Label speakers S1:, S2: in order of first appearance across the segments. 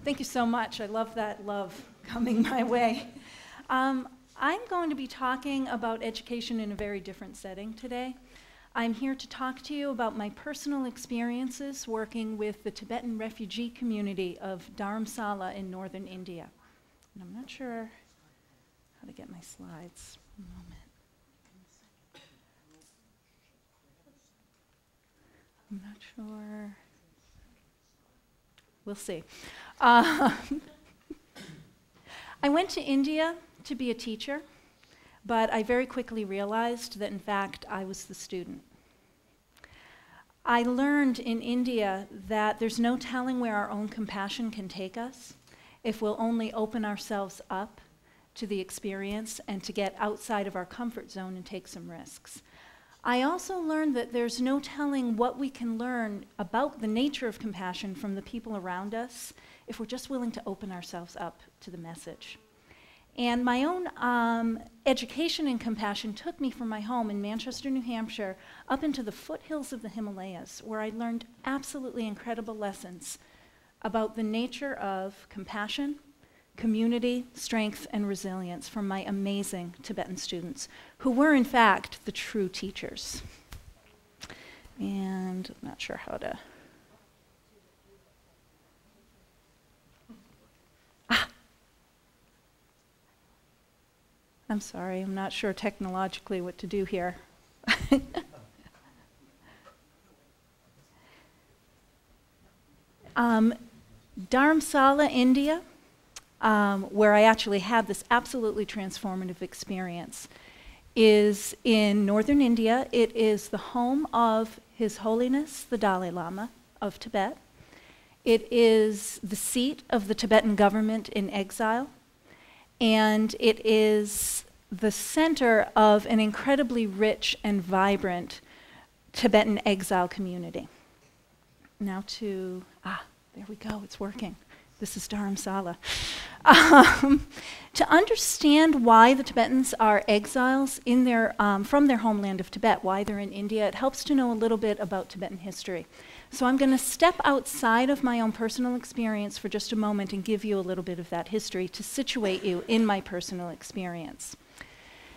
S1: Thank you so much. I love that love coming my way. I'm going to be talking about education in a very different setting today. I'm here to talk to you about my personal experiences working with the Tibetan refugee community of Dharamsala in northern India. And I'm not sure how to get my slides. One moment. I'm not sure. We'll see. I went to India to be a teacher, but I very quickly realized that, in fact, I was the student. I learned in India that there's no telling where our own compassion can take us if we'll only open ourselves up to the experience and to get outside of our comfort zone and take some risks. I also learned that there's no telling what we can learn about the nature of compassion from the people around us if we're just willing to open ourselves up to the message. And my own education in compassion took me from my home in Manchester, New Hampshire, up into the foothills of the Himalayas, where I learned absolutely incredible lessons about the nature of compassion, community, strength, and resilience from my amazing Tibetan students, who were, in fact, the true teachers. And I'm not sure how to... I'm sorry, I'm not sure technologically what to do here. Dharamsala, India, where I actually had this absolutely transformative experience, is in northern India. It is the home of His Holiness the Dalai Lama of Tibet. It is the seat of the Tibetan government in exile, and it is the center of an incredibly rich and vibrant Tibetan exile community. Now there we go, it's working. This is Dharamsala. To understand why the Tibetans are exiles in from their homeland of Tibet, why they're in India, it helps to know a little bit about Tibetan history. So I'm going to step outside of my own personal experience for just a moment and give you a little bit of that history to situate you in my personal experience.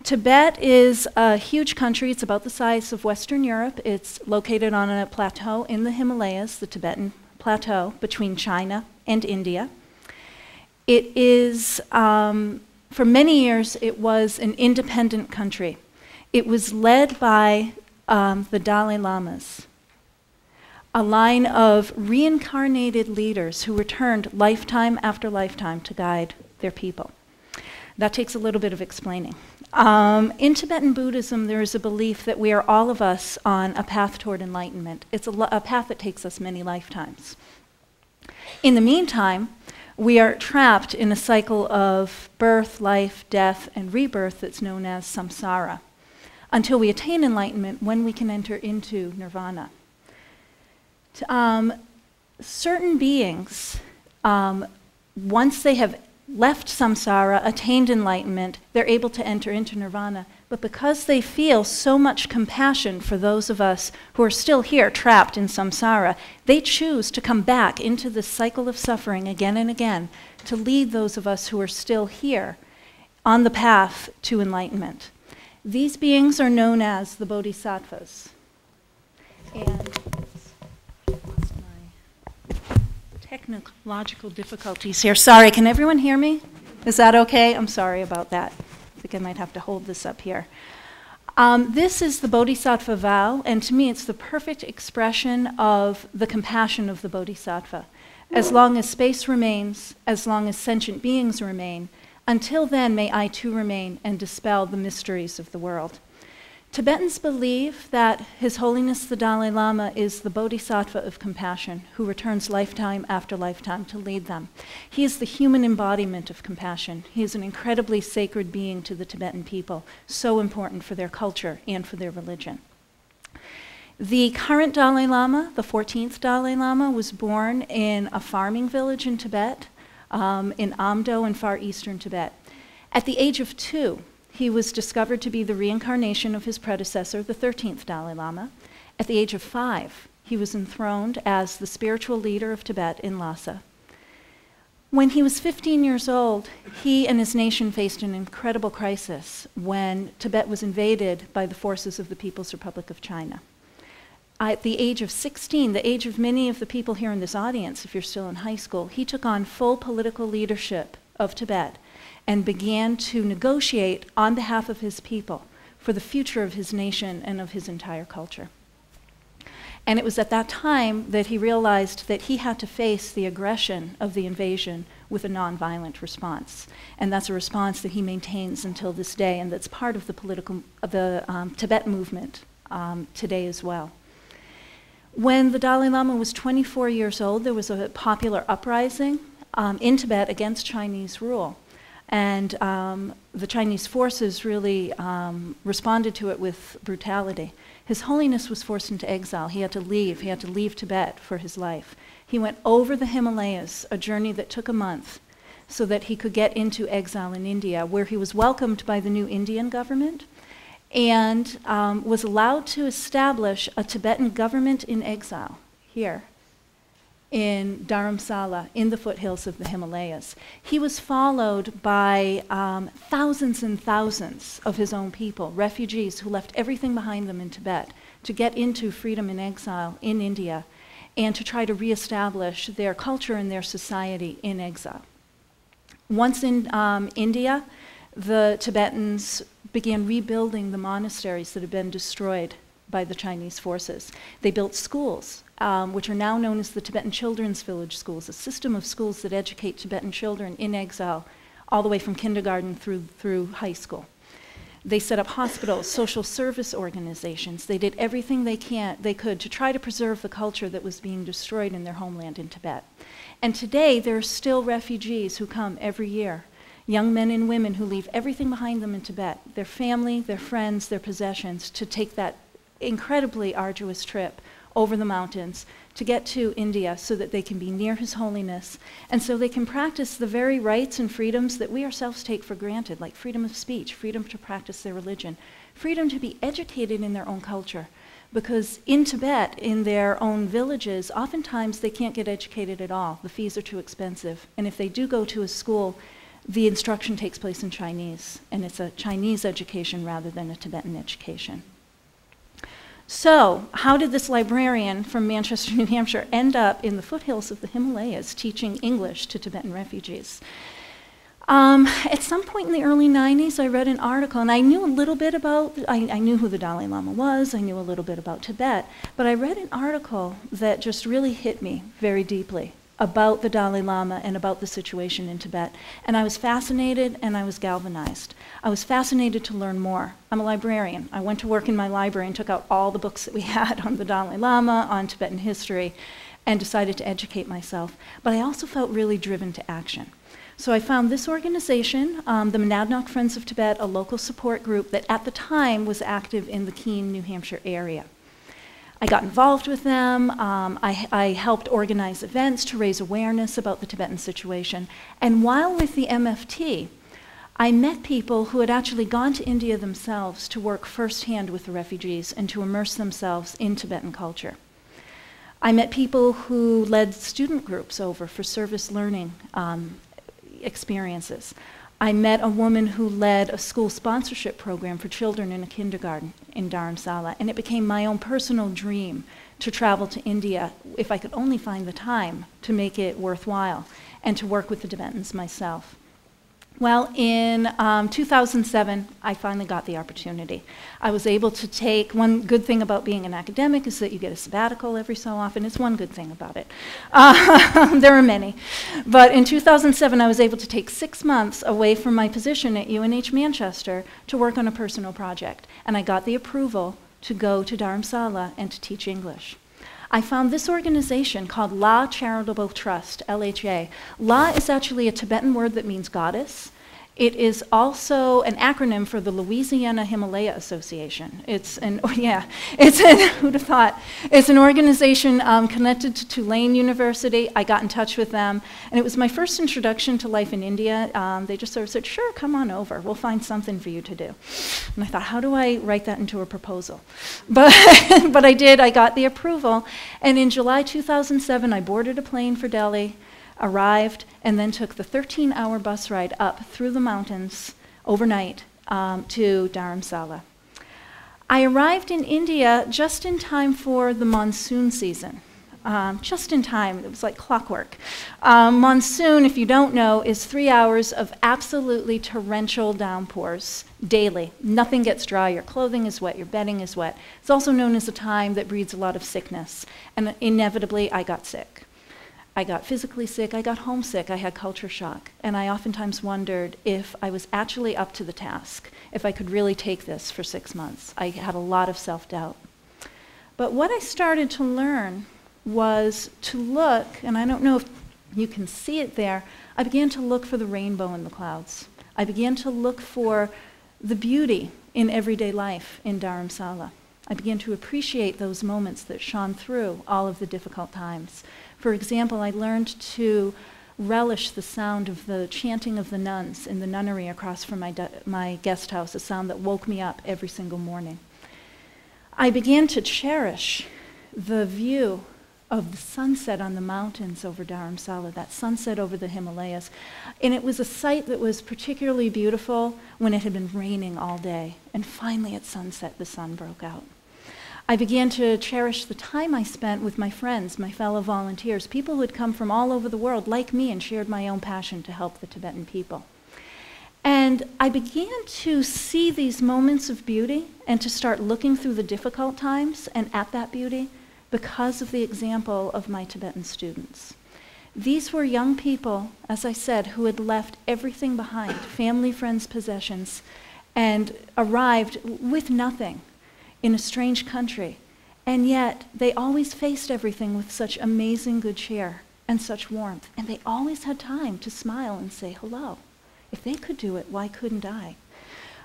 S1: Tibet is a huge country. It's about the size of Western Europe. It's located on a plateau in the Himalayas, the Tibetan plateau between China and India. It is, for many years, it was an independent country. It was led by the Dalai Lamas, a line of reincarnated leaders who returned lifetime after lifetime to guide their people. That takes a little bit of explaining. In Tibetan Buddhism, there is a belief that we are all of us on a path toward enlightenment. It's a path that takes us many lifetimes. In the meantime, we are trapped in a cycle of birth, life, death, and rebirth that's known as samsara, until we attain enlightenment, when we can enter into nirvana. Certain beings, once they have left samsara, attained enlightenment, they're able to enter into nirvana. But because they feel so much compassion for those of us who are still here trapped in samsara, they choose to come back into this cycle of suffering again and again to lead those of us who are still here on the path to enlightenment. These beings are known as the bodhisattvas. And technological difficulties here. Sorry, can everyone hear me? Is that okay? I'm sorry about that. I think I might have to hold this up here. This is the bodhisattva vow, and to me it's the perfect expression of the compassion of the bodhisattva. As long as space remains, as long as sentient beings remain, until then may I too remain and dispel the mysteries of the world. Tibetans believe that His Holiness the Dalai Lama is the bodhisattva of compassion who returns lifetime after lifetime to lead them. He is the human embodiment of compassion. He is an incredibly sacred being to the Tibetan people, so important for their culture and for their religion. The current Dalai Lama, the 14th Dalai Lama, was born in a farming village in Tibet, in Amdo in far eastern Tibet. At the age of 2, he was discovered to be the reincarnation of his predecessor, the 13th Dalai Lama. At the age of 5, he was enthroned as the spiritual leader of Tibet in Lhasa. When he was 15 years old, he and his nation faced an incredible crisis when Tibet was invaded by the forces of the People's Republic of China. At the age of 16, the age of many of the people here in this audience, if you're still in high school, he took on full political leadership of Tibet and began to negotiate on behalf of his people for the future of his nation and of his entire culture. And it was at that time that he realized that he had to face the aggression of the invasion with a nonviolent response. And that's a response that he maintains until this day, and that's part of the Tibet movement today as well. When the Dalai Lama was 24 years old, there was a popular uprising in Tibet against Chinese rule. And the Chinese forces really responded to it with brutality. His Holiness was forced into exile. He had to leave. He had to leave Tibet for his life. He went over the Himalayas, a journey that took a month, so that he could get into exile in India, where he was welcomed by the new Indian government and was allowed to establish a Tibetan government in exile here in Dharamsala, in the foothills of the Himalayas. He was followed by thousands and thousands of his own people, refugees who left everything behind them in Tibet to get into freedom in exile in India and to try to reestablish their culture and their society in exile. Once in India, the Tibetans began rebuilding the monasteries that had been destroyed by the Chinese forces. They built schools, which are now known as the Tibetan Children's Village Schools, a system of schools that educate Tibetan children in exile all the way from kindergarten through high school. They set up hospitals, social service organizations. They did everything they could to try to preserve the culture that was being destroyed in their homeland in Tibet. And today, there are still refugees who come every year, young men and women who leave everything behind them in Tibet, their family, their friends, their possessions, to take that incredibly arduous trip over the mountains to get to India so that they can be near His Holiness and so they can practice the very rights and freedoms that we ourselves take for granted, like freedom of speech, freedom to practice their religion, freedom to be educated in their own culture. Because in Tibet, in their own villages, oftentimes they can't get educated at all. The fees are too expensive. And if they do go to a school, the instruction takes place in Chinese, and it's a Chinese education rather than a Tibetan education. So, how did this librarian from Manchester, New Hampshire, end up in the foothills of the Himalayas teaching English to Tibetan refugees? At some point in the early 90s, I read an article, and I knew a little bit about, I knew who the Dalai Lama was, I knew a little bit about Tibet, but I read an article that just really hit me very deeply about the Dalai Lama and about the situation in Tibet. And I was fascinated and I was galvanized. I was fascinated to learn more. I'm a librarian. I went to work in my library and took out all the books that we had on the Dalai Lama, on Tibetan history, and decided to educate myself. But I also felt really driven to action. So I found this organization, the Monadnock Friends of Tibet, a local support group that at the time was active in the Keene, New Hampshire area. I got involved with them. I helped organize events to raise awareness about the Tibetan situation. And while with the MFT, I met people who had actually gone to India themselves to work firsthand with the refugees and to immerse themselves in Tibetan culture. I met people who led student groups over for service learning experiences. I met a woman who led a school sponsorship program for children in a kindergarten in Dharamsala, and it became my own personal dream to travel to India if I could only find the time to make it worthwhile and to work with the Tibetans myself. Well, in 2007, I finally got the opportunity. I was able to take, one good thing about being an academic is that you get a sabbatical every so often. It's one good thing about it. There are many. But in 2007, I was able to take 6 months away from my position at UNH Manchester to work on a personal project. And I got the approval to go to Dharamsala and to teach English. I found this organization called La Charitable Trust, LHA. La is actually a Tibetan word that means goddess. It is also an acronym for the Louisiana Himalaya Association. It's an, who'd have thought? It's an organization connected to Tulane University. I got in touch with them, and it was my first introduction to life in India. They just sort of said, sure, come on over. We'll find something for you to do. And I thought, how do I write that into a proposal? But, but I did. I got the approval, and in July 2007, I boarded a plane for Delhi. arrived, and then took the 13-hour bus ride up through the mountains overnight to Dharamsala. I arrived in India just in time for the monsoon season. Just in time. It was like clockwork. Monsoon, if you don't know, is 3 hours of absolutely torrential downpours daily. Nothing gets dry. Your clothing is wet. Your bedding is wet. It's also known as a time that breeds a lot of sickness. And inevitably, I got sick. I got physically sick. I got homesick. I had culture shock. And I oftentimes wondered if I was actually up to the task, if I could really take this for 6 months. I had a lot of self-doubt. But what I started to learn was to look, and I don't know if you can see it there, I began to look for the rainbow in the clouds. I began to look for the beauty in everyday life in Dharamsala. I began to appreciate those moments that shone through all of the difficult times. For example, I learned to relish the sound of the chanting of the nuns in the nunnery across from my guest house, a sound that woke me up every single morning. I began to cherish the view of the sunset on the mountains over Dharamsala, that sunset over the Himalayas. And it was a sight that was particularly beautiful when it had been raining all day. And finally at sunset, the sun broke out. I began to cherish the time I spent with my friends, my fellow volunteers, people who had come from all over the world like me and shared my own passion to help the Tibetan people. And I began to see these moments of beauty and to start looking through the difficult times and at that beauty because of the example of my Tibetan students. These were young people, as I said, who had left everything behind, family, friends, possessions, and arrived with nothing in a strange country. And yet, they always faced everything with such amazing good cheer and such warmth. And they always had time to smile and say hello. If they could do it, why couldn't I?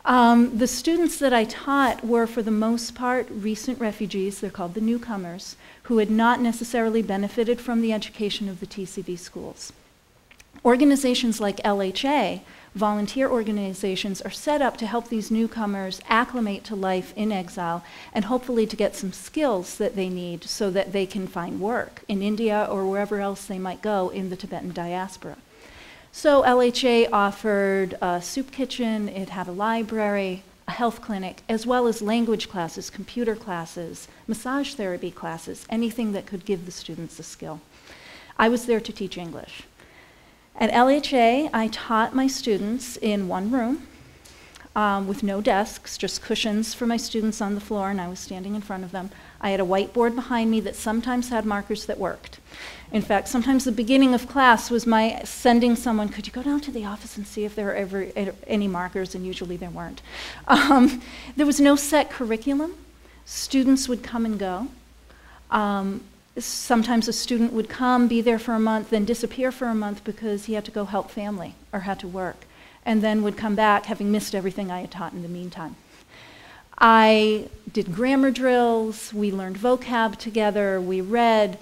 S1: The students that I taught were, for the most part, recent refugees. They're called the newcomers, who had not necessarily benefited from the education of the TCV schools. Organizations like LHA, volunteer organizations, are set up to help these newcomers acclimate to life in exile and hopefully to get some skills that they need so that they can find work in India or wherever else they might go in the Tibetan diaspora. So LHA offered a soup kitchen, it had a library, a health clinic, as well as language classes, computer classes, massage therapy classes, anything that could give the students a skill. I was there to teach English. At LHA, I taught my students in one room with no desks, just cushions for my students on the floor, and I was standing in front of them. I had a whiteboard behind me that sometimes had markers that worked. In fact, sometimes the beginning of class was my sending someone, could you go down to the office and see if there are ever any markers, and usually there weren't. There was no set curriculum. Students would come and go. Sometimes a student would come, be there for a month, then disappear for a month because he had to go help family or had to work, and then would come back having missed everything I had taught in the meantime. I did grammar drills, we learned vocab together, we read.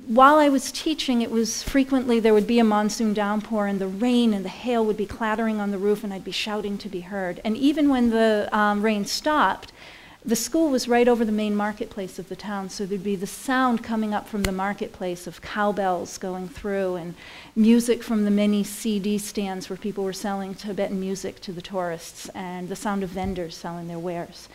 S1: While I was teaching, it was frequently there would be a monsoon downpour and the rain and the hail would be clattering on the roof and I'd be shouting to be heard. And even when the rain stopped, the school was right over the main marketplace of the town, so there'd be the sound coming up from the marketplace of cowbells going through and music from the many CD stands where people were selling Tibetan music to the tourists and the sound of vendors selling their wares.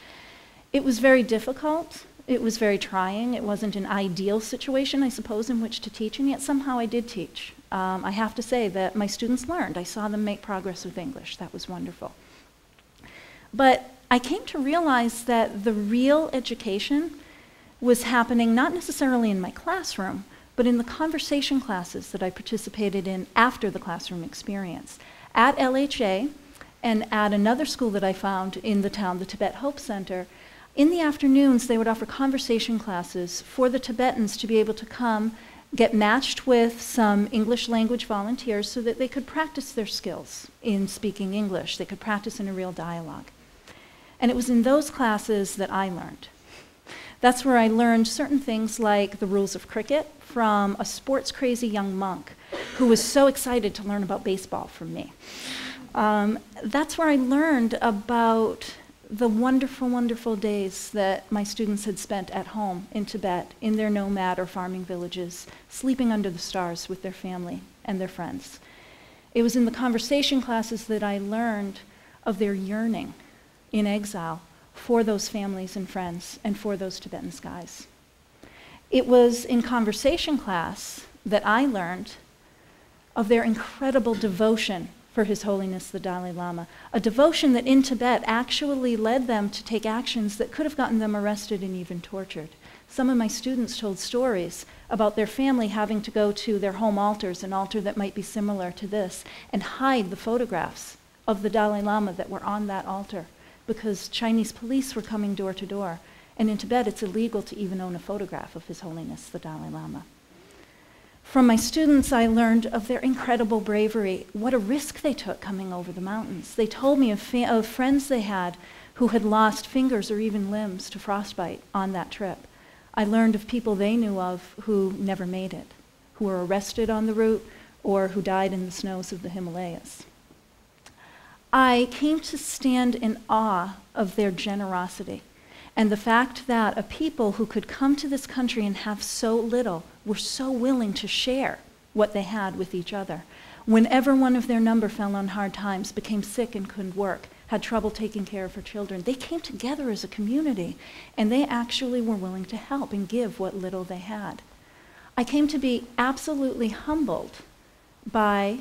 S1: It was very difficult. It was very trying. It wasn't an ideal situation, I suppose, in which to teach, and yet somehow I did teach. I have to say that my students learned. I saw them make progress with English. That was wonderful. But I came to realize that the real education was happening not necessarily in my classroom, but in the conversation classes that I participated in after the classroom experience. At LHA and at another school that I found in the town, the Tibet Hope Center, in the afternoons they would offer conversation classes for the Tibetans to be able to come, get matched with some English language volunteers so that they could practice their skills in speaking English. They could practice in a real dialogue. And it was in those classes that I learned. That's where I learned certain things like the rules of cricket from a sports-crazy young monk who was so excited to learn about baseball from me. That's where I learned about the wonderful, wonderful days that my students had spent at home in Tibet, in their nomad or farming villages, sleeping under the stars with their family and their friends. It was in the conversation classes that I learned of their yearning in exile for those families and friends and for those Tibetan skies. It was in conversation class that I learned of their incredible devotion for His Holiness the Dalai Lama, a devotion that in Tibet actually led them to take actions that could have gotten them arrested and even tortured. Some of my students told stories about their family having to go to their home altars, an altar that might be similar to this, and hide the photographs of the Dalai Lama that were on that altar because Chinese police were coming door to door. And in Tibet, it's illegal to even own a photograph of His Holiness the Dalai Lama. From my students, I learned of their incredible bravery, what a risk they took coming over the mountains. They told me of friends they had who had lost fingers or even limbs to frostbite on that trip. I learned of people they knew of who never made it, who were arrested on the route or who died in the snows of the Himalayas. I came to stand in awe of their generosity and the fact that a people who could come to this country and have so little were so willing to share what they had with each other. Whenever one of their number fell on hard times, became sick and couldn't work, had trouble taking care of her children, they came together as a community, and they actually were willing to help and give what little they had. I came to be absolutely humbled by,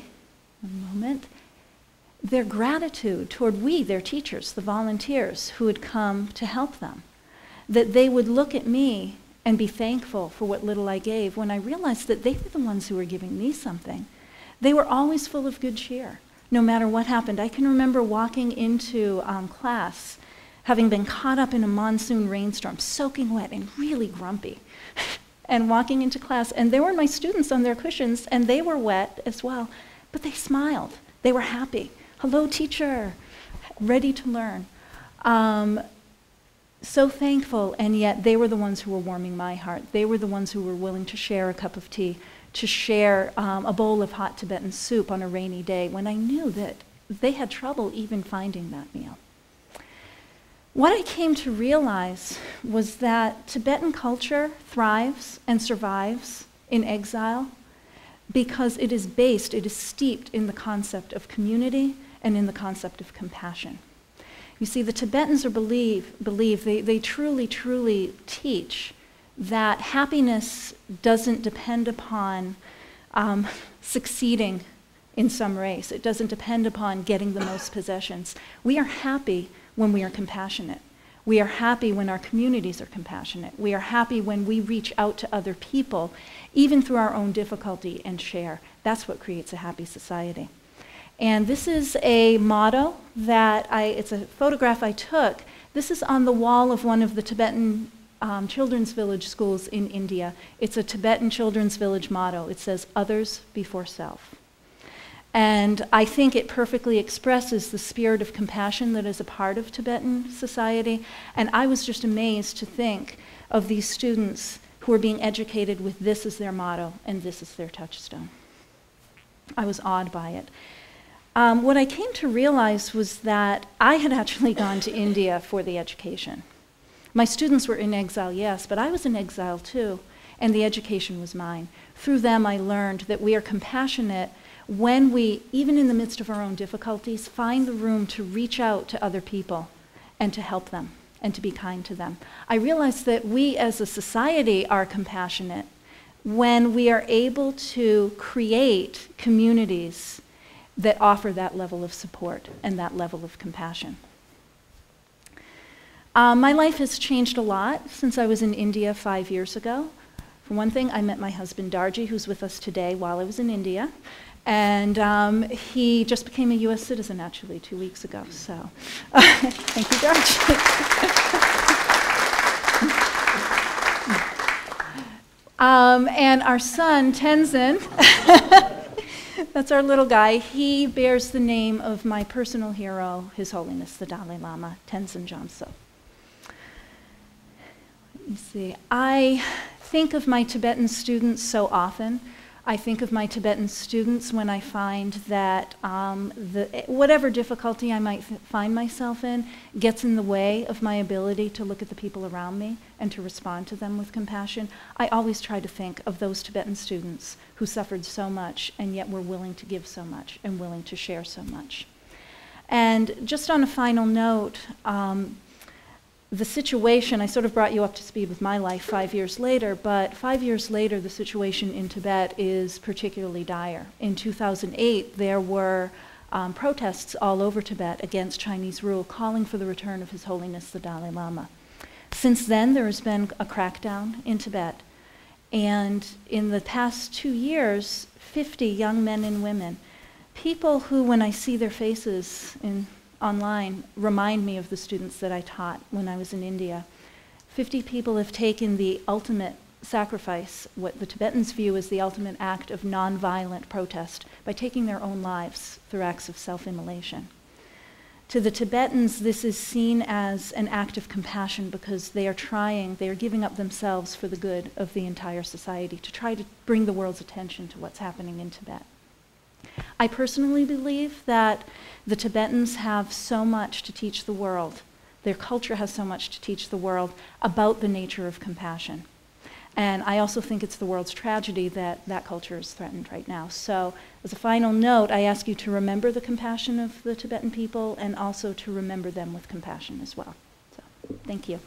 S1: their gratitude toward we, their teachers, the volunteers who had come to help them. That they would look at me and be thankful for what little I gave when I realized that they were the ones who were giving me something. They were always full of good cheer, no matter what happened. I can remember walking into class, having been caught up in a monsoon rainstorm, soaking wet and really grumpy, and walking into class, and there were my students on their cushions, and they were wet as well, but they smiled. They were happy. Hello, teacher, ready to learn. So thankful, and yet they were the ones who were warming my heart. They were the ones who were willing to share a cup of tea, to share a bowl of hot Tibetan soup on a rainy day when I knew that they had trouble even finding that meal. What I came to realize was that Tibetan culture thrives and survives in exile because it is steeped in the concept of community and in the concept of compassion. You see, the Tibetans believe they truly, truly teach that happiness doesn't depend upon succeeding in some race. It doesn't depend upon getting the most possessions. We are happy when we are compassionate. We are happy when our communities are compassionate. We are happy when we reach out to other people, even through our own difficulty, and share. That's what creates a happy society. And this is a motto that it's a photograph I took. This is on the wall of one of the Tibetan children's village schools in India. It's a Tibetan children's village motto. It says, "Others before self." And I think it perfectly expresses the spirit of compassion that is a part of Tibetan society. And I was just amazed to think of these students who are being educated with this as their motto and this is their touchstone. I was awed by it. What I came to realize was that I had actually gone to India for the education. My students were in exile, yes, but I was in exile too, and the education was mine. Through them, I learned that we are compassionate when we, even in the midst of our own difficulties, find the room to reach out to other people and to help them and to be kind to them. I realized that we as a society are compassionate when we are able to create communities that offer that level of support and that level of compassion. My life has changed a lot since I was in India 5 years ago. For one thing, I met my husband Darji, who's with us today, while I was in India. And he just became a US citizen actually 2 weeks ago. So thank you, Darji. And our son, Tenzin, that's our little guy. He bears the name of my personal hero, His Holiness the Dalai Lama, Tenzin Gamtso. Let me see. I think of my Tibetan students so often. I think of my Tibetan students when I find that whatever difficulty I might find myself in gets in the way of my ability to look at the people around me and to respond to them with compassion. I always try to think of those Tibetan students who suffered so much and yet were willing to give so much and willing to share so much. And just on a final note, the situation, I sort of brought you up to speed with my life 5 years later, but 5 years later, the situation in Tibet is particularly dire. In 2008, there were protests all over Tibet against Chinese rule, calling for the return of His Holiness the Dalai Lama. Since then, there has been a crackdown in Tibet. And in the past 2 years, 50 young men and women, people who, when I see their faces online, remind me of the students that I taught when I was in India. 50 people have taken the ultimate sacrifice, what the Tibetans view as the ultimate act of nonviolent protest, by taking their own lives through acts of self-immolation. To the Tibetans, this is seen as an act of compassion because they are giving up themselves for the good of the entire society to try to bring the world's attention to what's happening in Tibet. I personally believe that the Tibetans have so much to teach the world. Their culture has so much to teach the world about the nature of compassion. And I also think it's the world's tragedy that that culture is threatened right now. So as a final note, I ask you to remember the compassion of the Tibetan people and also to remember them with compassion as well. So thank you.